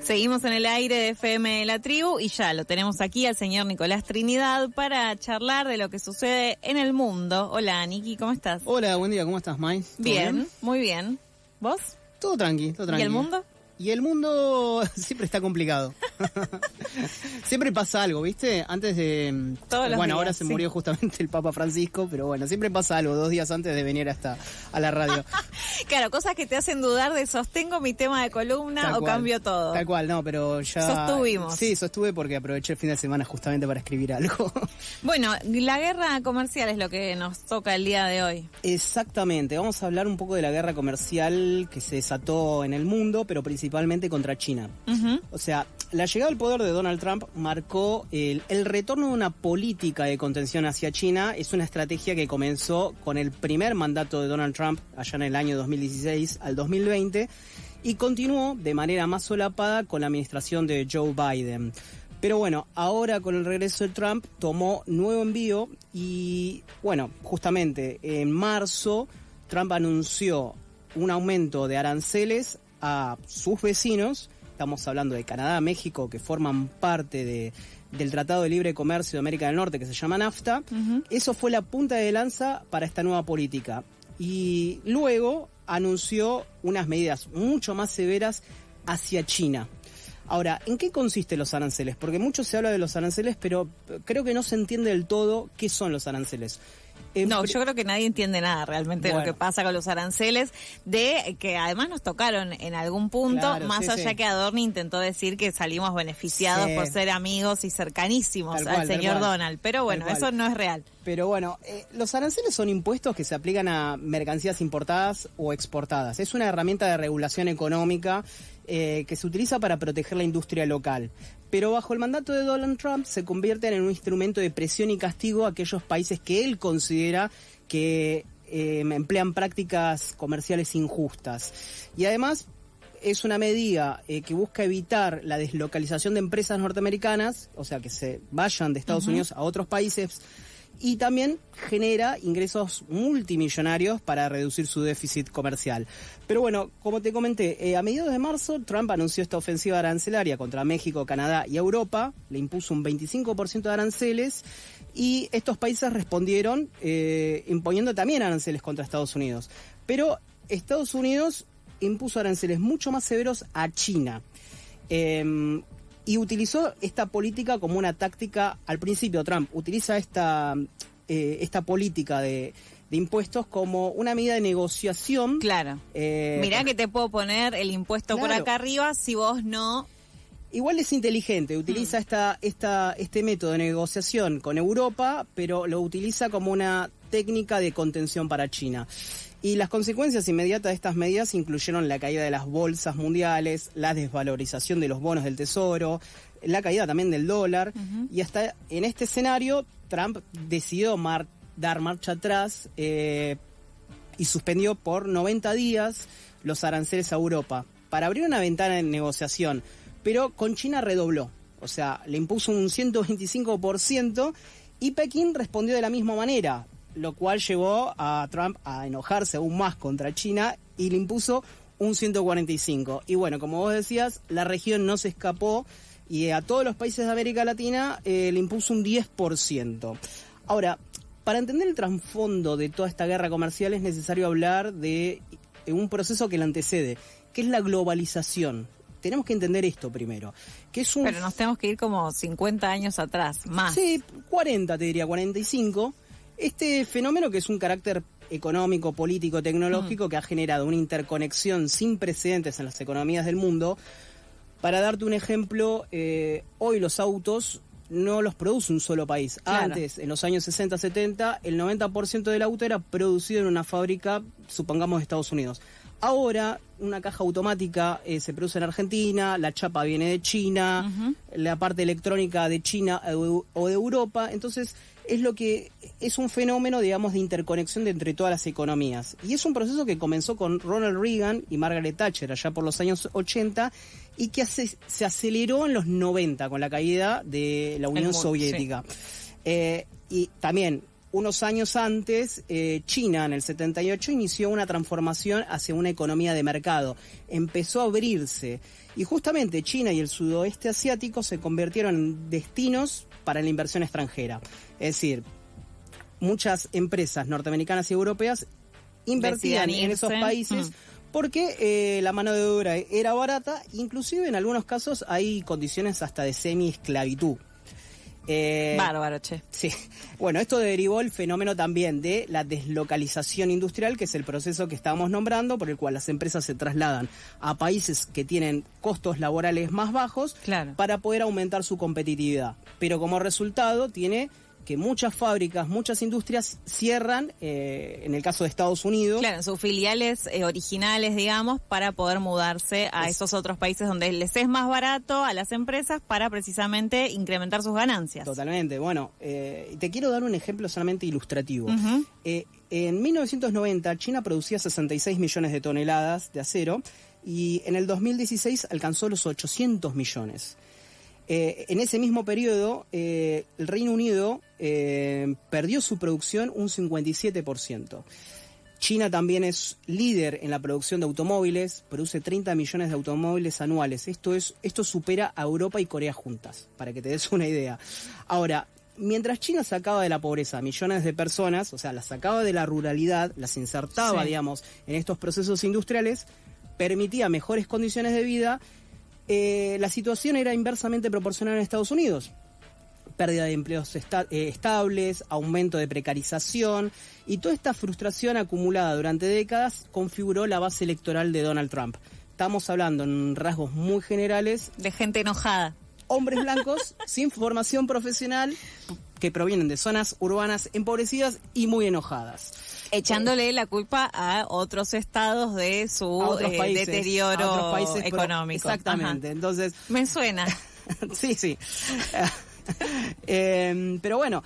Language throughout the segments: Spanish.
Seguimos en el aire de FM La Tribu y ya lo tenemos aquí al señor Nicolás Trinidad para charlar de lo que sucede en el mundo. Hola, Niki, ¿cómo estás? Hola, buen día, ¿cómo estás, Mai? Bien, muy bien. ¿Vos? Todo tranqui, todo tranqui. ¿Y el mundo? Y el mundo siempre está complicado. Siempre pasa algo, ¿viste? Antes de... Todos los días, ahora se murió justamente el Papa Francisco, pero bueno, siempre pasa algo 2 días antes de venir a la radio. Claro, cosas que te hacen dudar de sostengo mi tema de columna Tal o cual, cambio todo. Tal cual, no, pero ya... Sostuvimos. Sí, sostuve porque aproveché el fin de semana justamente para escribir algo. Bueno, la guerra comercial es lo que nos toca el día de hoy. Exactamente, vamos a hablar un poco de la guerra comercial que se desató en el mundo, pero principalmente contra China. Uh-huh. O sea, la llegada al poder de Donald Trump marcó el retorno de una política de contención hacia China. Es una estrategia que comenzó con el primer mandato de Donald Trump allá en el año 2016 al 2020 y continuó de manera más solapada con la administración de Joe Biden. Pero bueno, ahora con el regreso de Trump tomó nuevo envío y bueno, justamente en marzo Trump anunció un aumento de aranceles a sus vecinos. Estamos hablando de Canadá, México, que forman parte del Tratado de Libre Comercio de América del Norte, que se llama NAFTA. Uh-huh. Eso fue la punta de lanza para esta nueva política. Y luego anunció unas medidas mucho más severas hacia China. Ahora, ¿en qué consisten los aranceles? Porque mucho se habla de los aranceles, pero creo que no se entiende del todo qué son los aranceles. No, yo creo que nadie entiende nada realmente de lo que pasa con los aranceles, de que además nos tocaron en algún punto, claro, más allá que Adorni intentó decir que salimos beneficiados por ser amigos y cercanísimos al señor Donald, pero bueno, eso no es real. Pero bueno, los aranceles son impuestos que se aplican a mercancías importadas o exportadas. Es una herramienta de regulación económica que se utiliza para proteger la industria local. Pero bajo el mandato de Donald Trump se convierten en un instrumento de presión y castigo a aquellos países que él considera que emplean prácticas comerciales injustas. Y además es una medida que busca evitar la deslocalización de empresas norteamericanas, o sea, que se vayan de Estados Unidos a otros países, y también genera ingresos multimillonarios para reducir su déficit comercial. Pero bueno, como te comenté, a mediados de marzo Trump anunció esta ofensiva arancelaria contra México, Canadá y Europa, le impuso un 25% de aranceles y estos países respondieron imponiendo también aranceles contra Estados Unidos. Pero Estados Unidos impuso aranceles mucho más severos a China. Y utilizó esta política como una táctica. Al principio Trump utiliza esta política de impuestos como una medida de negociación. Claro. Mirá que te puedo poner el impuesto por acá arriba si vos no... Igual es inteligente, utiliza este método de negociación con Europa, pero lo utiliza como una técnica de contención para China. Y las consecuencias inmediatas de estas medidas incluyeron la caída de las bolsas mundiales, la desvalorización de los bonos del tesoro, la caída también del dólar. Uh-huh. Y hasta en este escenario, Trump decidió dar marcha atrás y suspendió por 90 días los aranceles a Europa para abrir una ventana de negociación. Pero con China redobló, o sea, le impuso un 125% y Pekín respondió de la misma manera, lo cual llevó a Trump a enojarse aún más contra China y le impuso un 145%. Y bueno, como vos decías, la región no se escapó y a todos los países de América Latina le impuso un 10%. Ahora, para entender el trasfondo de toda esta guerra comercial es necesario hablar de un proceso que la antecede, que es la globalización. Tenemos que entender esto primero. Que es Pero nos tenemos que ir como 50 años atrás, más. Sí, 40 te diría, 45. Este fenómeno que es un carácter económico, político, tecnológico que ha generado una interconexión sin precedentes en las economías del mundo. Para darte un ejemplo, hoy los autos no los produce un solo país. Claro. Antes, en los años 60, 70, el 90% del auto era producido en una fábrica, supongamos, de Estados Unidos. Ahora, una caja automática se produce en Argentina, la chapa viene de China, uh-huh, la parte electrónica de China o de Europa. Entonces, es un fenómeno, digamos, de interconexión entre todas las economías. Y es un proceso que comenzó con Ronald Reagan y Margaret Thatcher allá por los años 80 y que se aceleró en los 90 con la caída de la Unión Soviética. Sí. Y también unos años antes, China en el 78 inició una transformación hacia una economía de mercado. Empezó a abrirse. Y justamente China y el sudoeste asiático se convirtieron en destinos para la inversión extranjera. Es decir, muchas empresas norteamericanas y europeas invertían en esos países porque la mano de obra era barata, inclusive en algunos casos hay condiciones hasta de semi-esclavitud. Bárbaro, che. Sí. Bueno, esto derivó el fenómeno también de la deslocalización industrial, que es el proceso que estábamos nombrando, por el cual las empresas se trasladan a países que tienen costos laborales más bajos, claro, para poder aumentar su competitividad. Pero como resultado tiene que muchas fábricas, muchas industrias cierran, en el caso de Estados Unidos. Claro, sus filiales originales, digamos, para poder mudarse a esos otros países donde les es más barato a las empresas para precisamente incrementar sus ganancias. Totalmente. Bueno, te quiero dar un ejemplo solamente ilustrativo. En 1990 China producía 66 millones de toneladas de acero y en el 2016 alcanzó los 800 millones. En ese mismo periodo, el Reino Unido perdió su producción un 57%. China también es líder en la producción de automóviles, produce 30 millones de automóviles anuales. Esto supera a Europa y Corea juntas, para que te des una idea. Ahora, mientras China sacaba de la pobreza a millones de personas, o sea, las sacaba de la ruralidad, las insertaba, digamos, en estos procesos industriales, permitía mejores condiciones de vida. La situación era inversamente proporcional en Estados Unidos. Pérdida de empleos estables, aumento de precarización y toda esta frustración acumulada durante décadas configuró la base electoral de Donald Trump. Estamos hablando en rasgos muy generales de gente enojada. Hombres blancos sin formación profesional que provienen de zonas urbanas empobrecidas y muy enojadas. Echándole la culpa a otros estados de su deterioro económico. Exactamente. Ajá. Entonces, me suena. Sí. Pero bueno,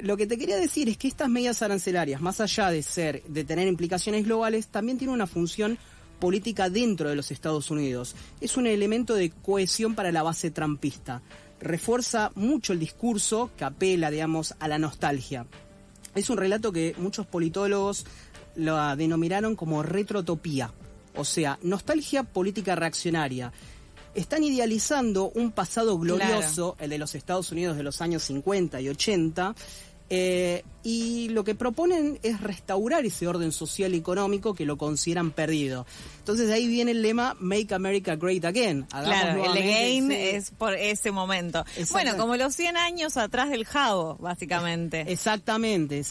lo que te quería decir es que estas medidas arancelarias, más allá de tener implicaciones globales, también tienen una función política dentro de los Estados Unidos. Es un elemento de cohesión para la base trumpista. Refuerza mucho el discurso que apela, digamos, a la nostalgia. Es un relato que muchos politólogos lo denominaron como retrotopía, o sea, nostalgia política reaccionaria. Están idealizando un pasado glorioso, claro, el de los Estados Unidos de los años 50 y 80, y lo que proponen es restaurar ese orden social y económico que lo consideran perdido. Entonces ahí viene el lema Make America Great Again. Claro, el again es por ese momento. Bueno, como los 100 años atrás del Jabo, básicamente. Exactamente.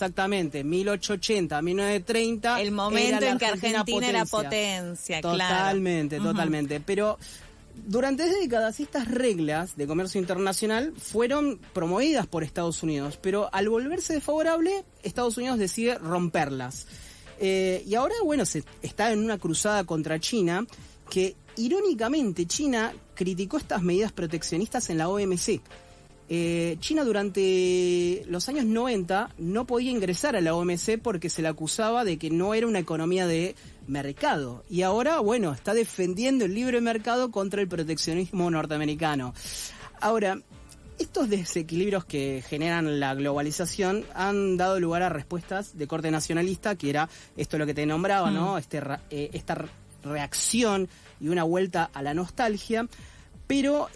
1880, 1930. El momento en que Argentina era potencia, totalmente, claro. Totalmente. Pero durante décadas estas reglas de comercio internacional fueron promovidas por Estados Unidos, pero al volverse desfavorable, Estados Unidos decide romperlas. Y ahora, bueno, se está en una cruzada contra China, que irónicamente China criticó estas medidas proteccionistas en la OMC. China durante los años 90 no podía ingresar a la OMC porque se le acusaba de que no era una economía de mercado. Y ahora, bueno, está defendiendo el libre mercado contra el proteccionismo norteamericano. Ahora, estos desequilibrios que generan la globalización han dado lugar a respuestas de corte nacionalista, que era esto lo que te nombraba, ¿no? Esta reacción y una vuelta a la nostalgia. Pero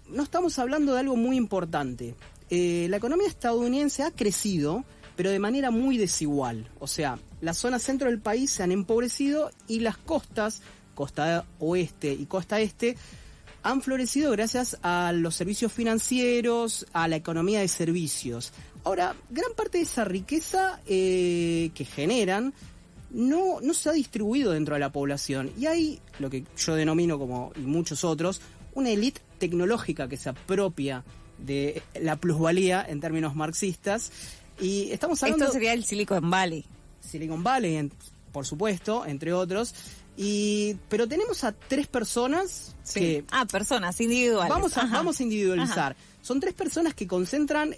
no estamos hablando de algo muy importante. La economía estadounidense ha crecido, pero de manera muy desigual. O sea, la zona centro del país se han empobrecido y las costas, costa oeste y costa este, han florecido gracias a los servicios financieros, a la economía de servicios. Ahora, gran parte de esa riqueza que generan no se ha distribuido dentro de la población. Y hay lo que yo denomino, como y muchos otros, una élite tecnológica que se apropia de la plusvalía en términos marxistas. Y estamos hablando... Esto sería el Silicon Valley. Silicon Valley, por supuesto, entre otros. Pero tenemos a tres personas que... personas individuales. Vamos a individualizar. Ajá. Son 3 personas que concentran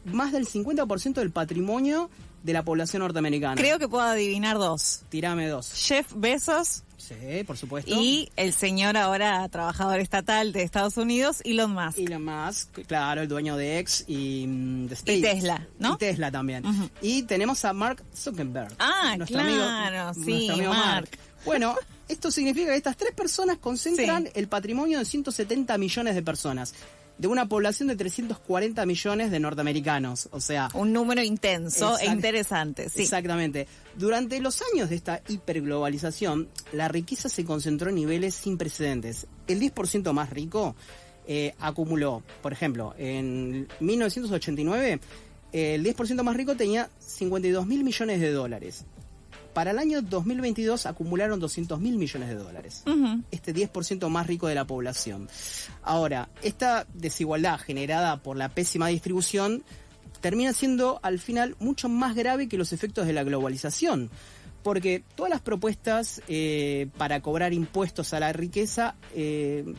más del 50% del patrimonio de la población norteamericana. Creo que puedo adivinar 2. Tirame 2. Jeff Bezos. Sí, por supuesto. Y el señor ahora trabajador estatal de Estados Unidos, Elon Musk. Elon Musk, claro, el dueño de X y de SpaceX. Y Tesla, ¿no? Y Tesla también. Y tenemos a Mark Zuckerberg. Nuestro amigo, sí, Mark. Bueno, esto significa que estas 3 personas concentran el patrimonio de 170 millones de personas, de una población de 340 millones de norteamericanos, o sea... Un número intenso e interesante, sí. Exactamente. Durante los años de esta hiperglobalización, la riqueza se concentró en niveles sin precedentes. El 10% más rico acumuló, por ejemplo, en 1989, el 10% más rico tenía 52.000 millones de dólares. Para el año 2022 acumularon 200.000 millones de dólares. Este 10% más rico de la población. Ahora, esta desigualdad generada por la pésima distribución termina siendo al final mucho más grave que los efectos de la globalización. Porque todas las propuestas para cobrar impuestos a la riqueza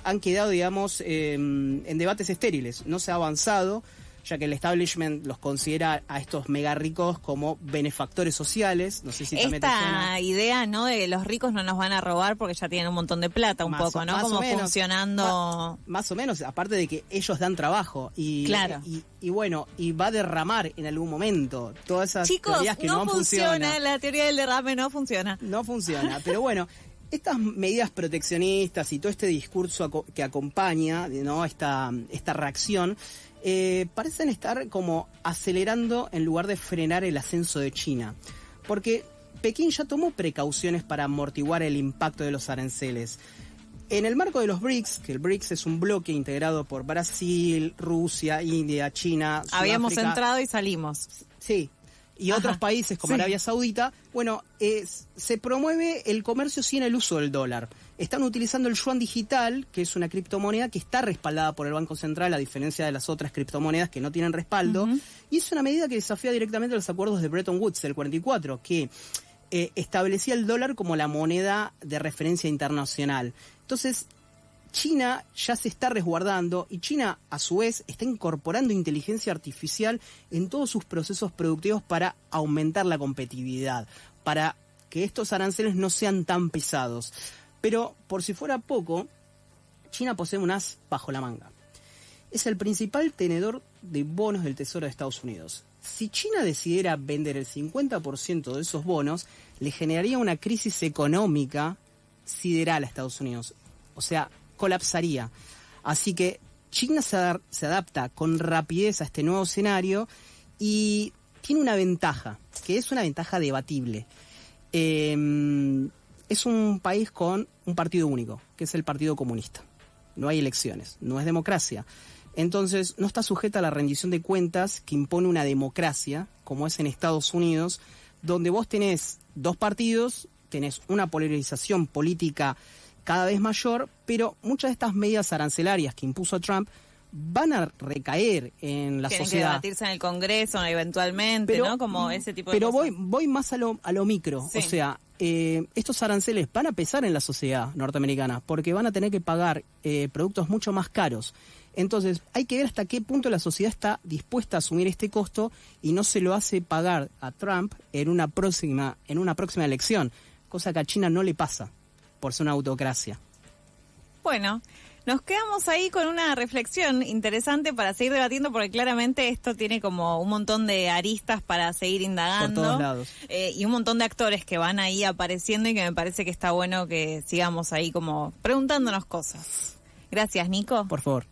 han quedado, digamos, en debates estériles. No se ha avanzado, ya que el establishment los considera a estos mega ricos como benefactores sociales. No sé si también te suena. Esta idea, ¿no?, de que los ricos no nos van a robar porque ya tienen un montón de plata, un poco, ¿no? Como funcionando... Más o menos, aparte de que ellos dan trabajo. Claro. Y bueno, y va a derramar en algún momento todas esas teorías que no funcionan. La teoría del derrame no funciona. No funciona, pero bueno... Estas medidas proteccionistas y todo este discurso que acompaña, ¿no?, esta reacción, parecen estar como acelerando en lugar de frenar el ascenso de China. Porque Pekín ya tomó precauciones para amortiguar el impacto de los aranceles. En el marco de los BRICS, que el BRICS es un bloque integrado por Brasil, Rusia, India, China, Sudáfrica. Habíamos entrado y salimos. Sí. Y otros países como Arabia Saudita, bueno, se promueve el comercio sin el uso del dólar. Están utilizando el yuan digital, que es una criptomoneda que está respaldada por el Banco Central, a diferencia de las otras criptomonedas que no tienen respaldo. Y es una medida que desafía directamente los acuerdos de Bretton Woods del 44, que establecía el dólar como la moneda de referencia internacional. Entonces, China ya se está resguardando y China, a su vez, está incorporando inteligencia artificial en todos sus procesos productivos para aumentar la competitividad, para que estos aranceles no sean tan pesados. Pero, por si fuera poco, China posee un as bajo la manga. Es el principal tenedor de bonos del Tesoro de Estados Unidos. Si China decidiera vender el 50% de esos bonos, le generaría una crisis económica sideral a Estados Unidos. O sea, colapsaría. Así que China se adapta con rapidez a este nuevo escenario y tiene una ventaja, que es una ventaja debatible. Es un país con un partido único, que es el Partido Comunista. No hay elecciones, no es democracia. Entonces, no está sujeta a la rendición de cuentas que impone una democracia, como es en Estados Unidos, donde vos tenés 2 partidos, tenés una polarización política cada vez mayor, pero muchas de estas medidas arancelarias que impuso Trump van a recaer en la sociedad. Tienen que debatirse en el Congreso eventualmente, pero, ¿no? Como ese tipo de cosas. Pero voy más a lo micro. Sí. O sea, estos aranceles van a pesar en la sociedad norteamericana porque van a tener que pagar productos mucho más caros. Entonces, hay que ver hasta qué punto la sociedad está dispuesta a asumir este costo y no se lo hace pagar a Trump en una próxima elección, cosa que a China no le pasa por ser una autocracia. Bueno, nos quedamos ahí con una reflexión interesante para seguir debatiendo, porque claramente esto tiene como un montón de aristas para seguir indagando. Por todos lados. Y un montón de actores que van ahí apareciendo y que me parece que está bueno que sigamos ahí como preguntándonos cosas. Gracias, Nico. Por favor.